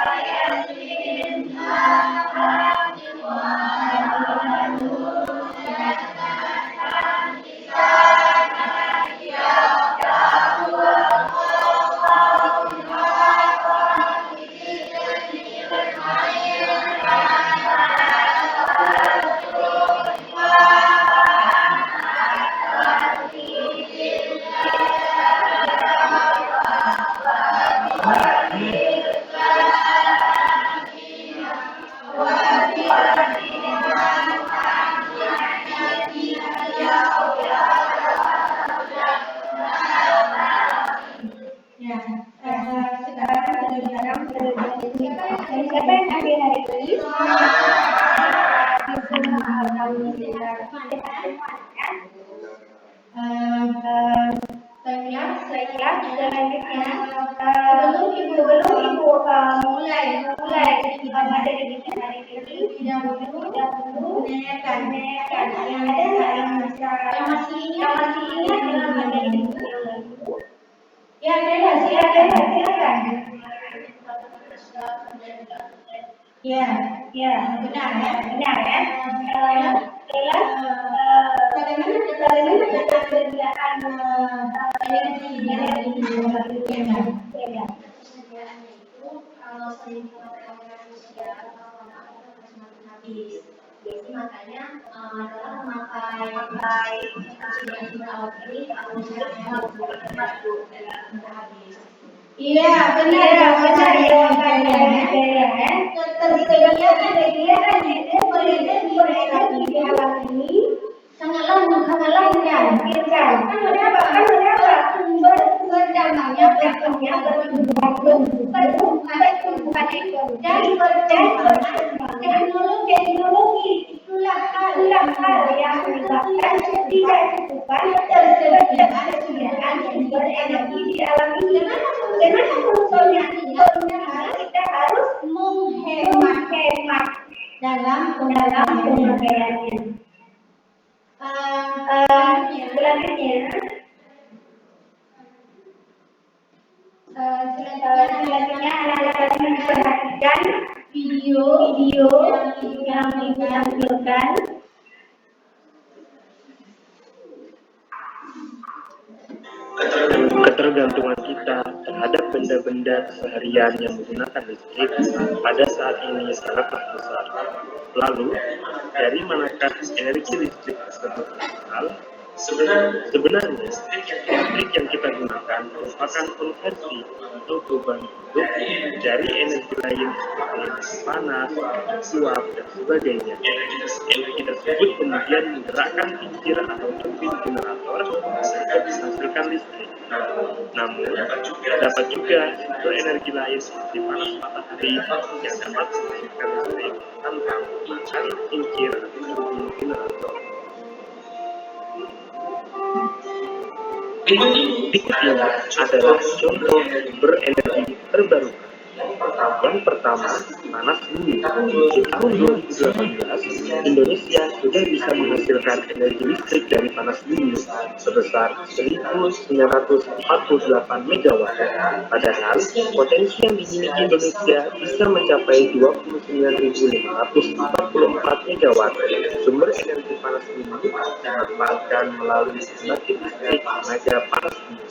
Siapa yang hadir hari ini? Saya selanjutnya sebelum ibu mulai materi kita hari ini, dahulu menanyakan ada nggak yang masih ingat dengan materi ini? Ya, silakan. Ya, benar ya. Bagaimana perbedaan energi kalau seimbang manusia habis. Jadi makanya adalah memakai awal ini habis. Iya, benar ya ketersediaan energi di alam ini sangatlah memungkinkan. Kan berapa sumber dananya bertumbuhan dan berkembang teknologi itulah hal yang menyebabkan ketidakcukupan ketersediaan sumber energi di alam ini. Dengan solusinya kita harus menghemat dalam pemakaiannya. Selanjutnya anak-anak memperhatikan video yang ditampilkan. Ketergantungan kita terhadap benda-benda seharian yang menggunakan listrik pada saat ini sangatlah besar. Lalu, dari manakah energi listrik tersebut berasal? Sebenarnya, listrik yang kita gunakan merupakan konversi untuk perubahan hidup dari energi lain seperti panas, uap, dan sebagainya. Energi tersebut kemudian menggerakkan kincir atau turbin generator untuk menghasilkan listrik. Namun, dapat juga sumber energi lain seperti panas matahari yang dapat menghasilkan listrik tanpa menggunakan kincir atau turbin generator. Berikut ini adalah contoh sumber energi terbarukan. Yang pertama, panas bumi. Di tahun 2018, Indonesia sudah bisa menghasilkan energi listrik dari panas bumi sebesar 1.948 MW. Padahal, potensi yang dimiliki Indonesia bisa mencapai 29.544 MW. Sumber energi panas bumi dimanfaatkan melalui pembangkit listrik tenaga panas bumi.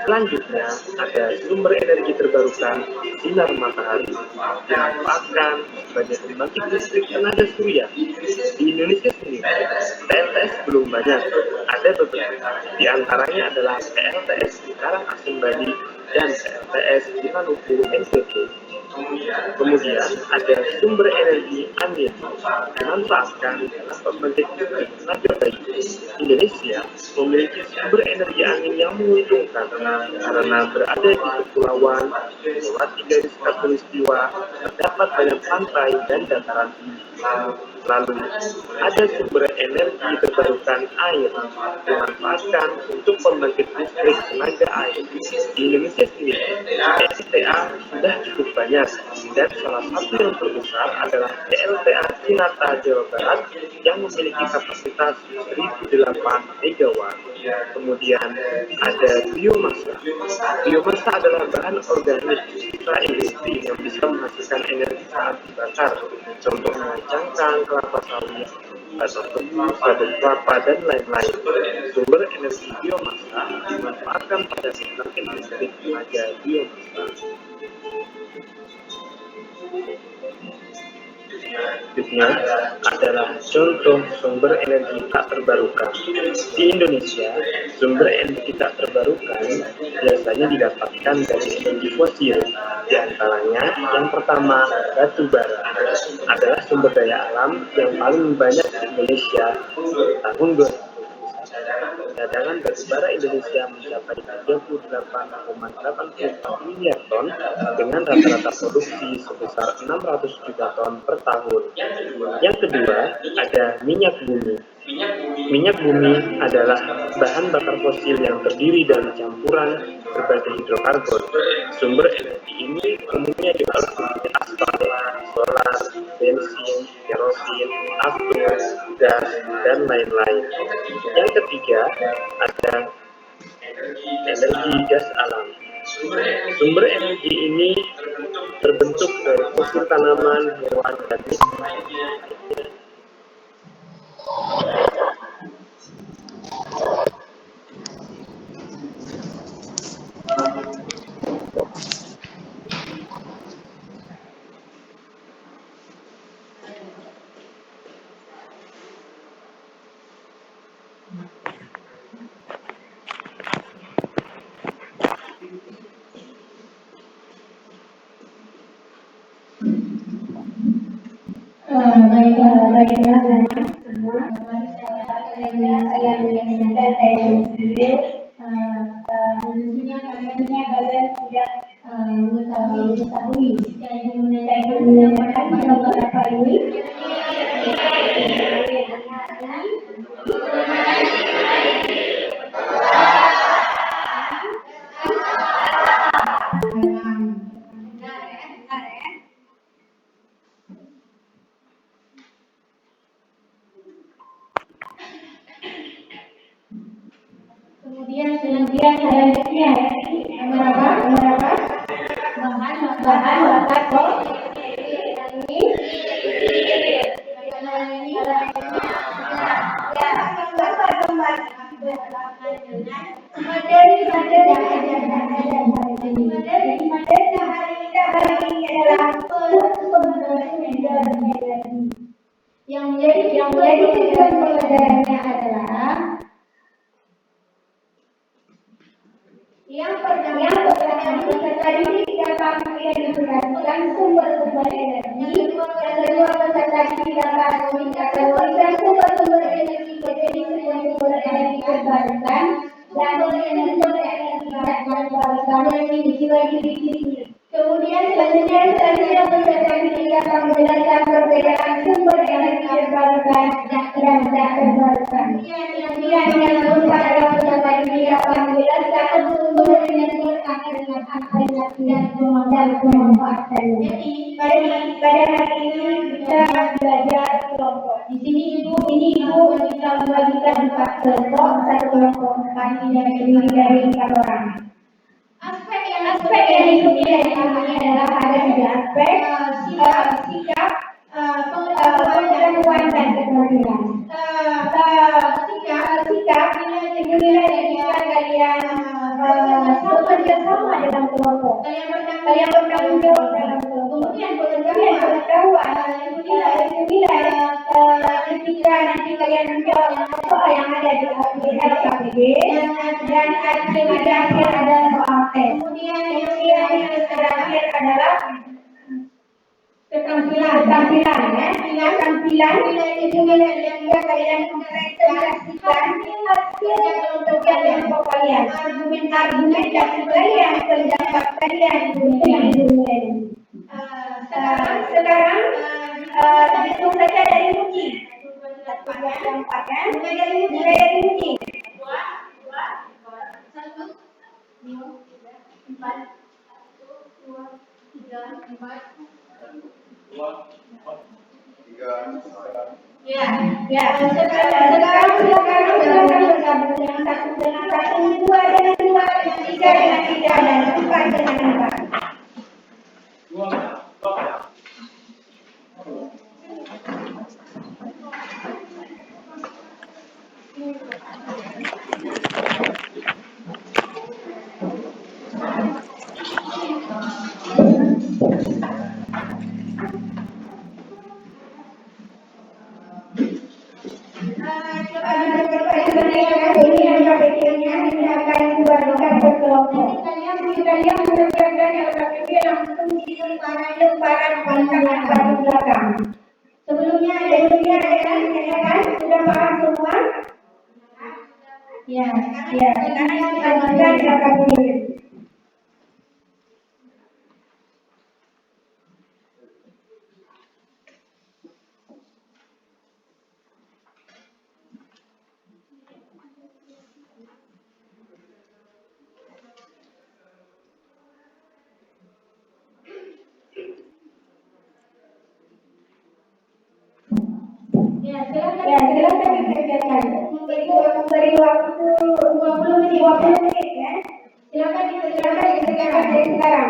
Selanjutnya, ada sumber energi terbarukan sinar matahari, dimanfaatkan sebagai pembangkit listrik tenaga surya. Di Indonesia sendiri, PLTS belum banyak, ada beberapa. Di antaranya adalah PLTS di Karangasem Bali dan PLTS di Maluku NTT. Kemudian ada sumber energi angin, dimanfaatkan dalam pembangkit listrik tenaga bayu. Indonesia memiliki sumber energi angin yang menguntungkan karena berada di kepulauan, melewati garis khatulistiwa, terdapat banyak pantai dan dataran tinggi. Lalu, ada sumber energi terbarukan air, dimanfaatkan untuk pembangkit listrik tenaga air. Di Indonesia sendiri, SPA sudah cukup banyak dan salah satu yang terbesar adalah PLTA Cinata Jawa Barat yang memiliki kapasitas 1008 megawatt. Kemudian ada biomasa. Biomasa adalah bahan organik sisa industri yang bisa menghasilkan energi saat dibakar. Contohnya cangkang, kelapa sawit, batang tebu, sabut kelapa, dan lain-lain. Sumber energi biomasa dimanfaatkan pada sektor industri tenaga biomasa. Berikutnya adalah contoh sumber energi tak terbarukan. Di Indonesia, sumber energi tak terbarukan biasanya didapatkan dari energi fosil. Di antaranya, yang pertama, batu bara adalah sumber daya alam yang paling banyak di Indonesia. Tahun 2021, cadangan batu bara Indonesia mencapai 38,84 miliar ton dengan rata-rata produksi sebesar 600 juta ton per tahun. Yang kedua, ada minyak bumi. Minyak bumi adalah bahan bakar fosil yang terdiri dari campuran berbagai hidrokarbon. Sumber energi ini umumnya diolah seperti aspal, solar, bensin, kerosin, aftur, gas, dan lain-lain. Yang ketiga, ada energi gas alam. Sumber energi ini terbentuk dari fosil tanaman, hewan, dan lainnya. Baiklah semua, saya menyaksikan saya sendiri, tentunya kalian sudah mengetahui saya menggunakan beberapa ini. Kemudian selanjutnya berapa? Bahan bakar ini yang menjadi tujuan pelajarannya adalah yang pertama tadi dapat mengintegrasikan sumber-sumber energi, yang kedua tadi dapat mengintegrasikan sumber-sumber energi menjadi sumber-sumber energi terbarukan, dan sumber energi terbarukan yang dibagi di sini. Kemudian selanjutnya tadi dapat menjelaskan perbedaan sumber energi terbarukan dan tidak terbarukan. Kemudian yang keempat adalah tadi dapat menjelaskan sumber energi dengan alternatif dan pemanfaatannya. Jadi pada hari ini kita belajar kelompok. Di sini ibu kita membagikan 4 kelompok, satu kelompok kami dari 4 orang. Aspek yang diikuti dari kami adalah ada 3 aspek: sikap, pengetahuan dan keterampilan. Sikap dimulai ketika kalian bekerja sama dalam kelompok. Kalian bertanggung jawab dalam kelompok. Kemudian pengetahuan dimulai ketika nanti kalian menjawab apa yang ada di LKPD dan akhir adalah soal tes. Kemudian yang terakhir adalah keterampilan itu bila kalian mempresentasikan hasil kerja kelompok kalian, argumentasi kalian, pendapat kalian yang dimulai. Sekarang hitung saja dari Muji. Mulai dari Muji. 2, 1, 2, 3, 4. Ya, ya. Sekarang silakan bergabung dengan satu, dua dengan dua, tiga dengan tiga, dan empat dengan empat. Kalian mengerjakan LKPP langsung di lembaran pantangan baru belakang. Sebelumnya ada kan? Sudah paham semua? Ya, ya. Sekarang kita lanjutkan LKPP. Ya, silakan dikerjakan. Memberi waktu 20 menit ya. Silakan dikerjakan dari sekarang.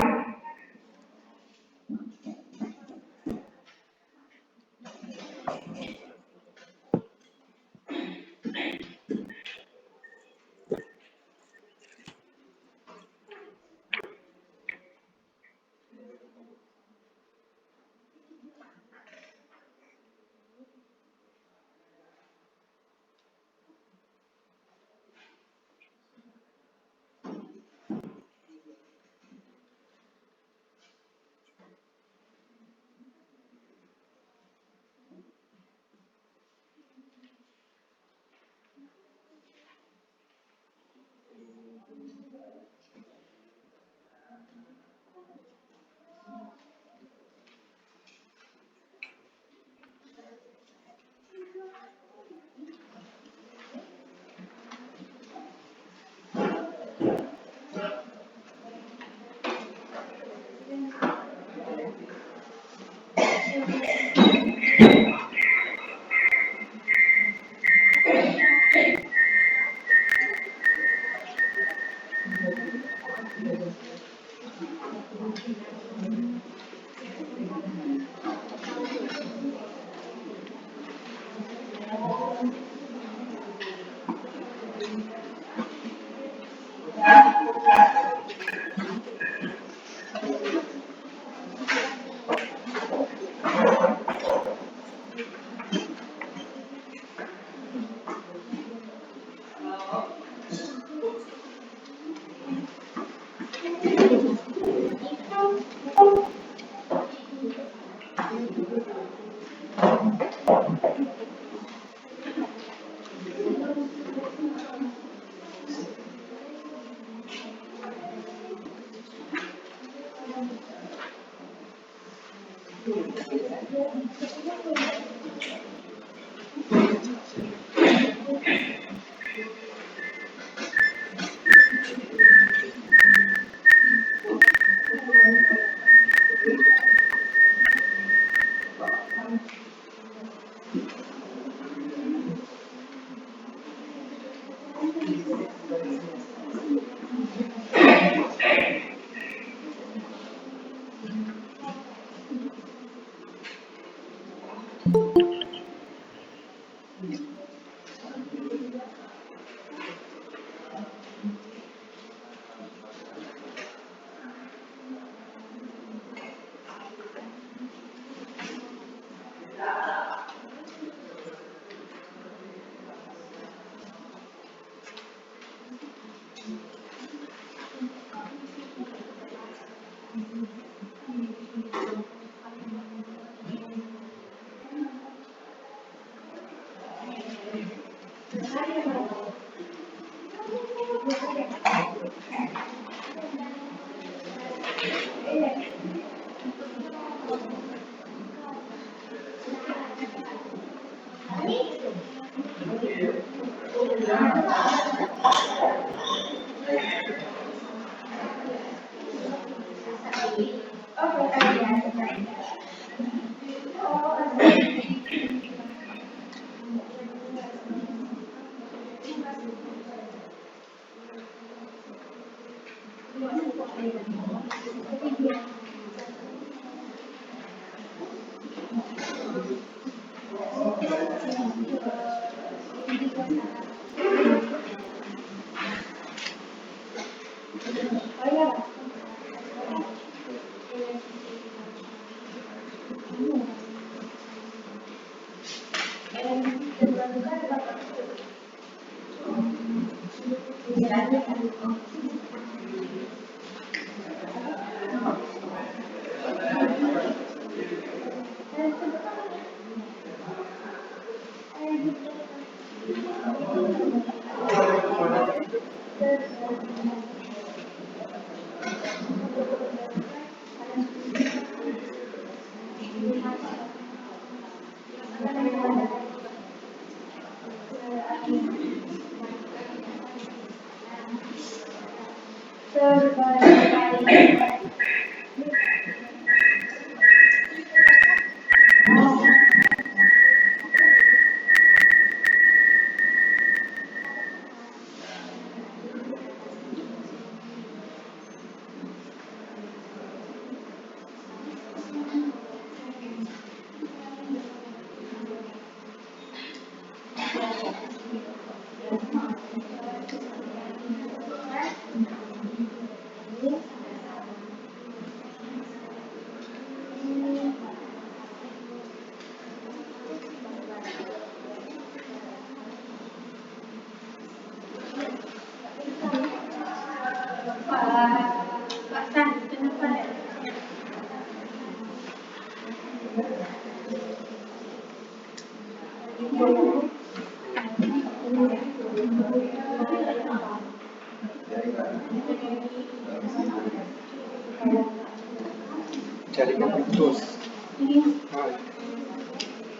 Jaringan putus.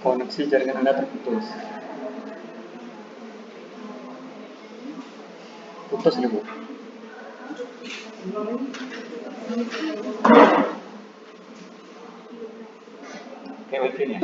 Koneksi jaringan Anda terputus. Putus nih, Bu. Kayak wifi ya.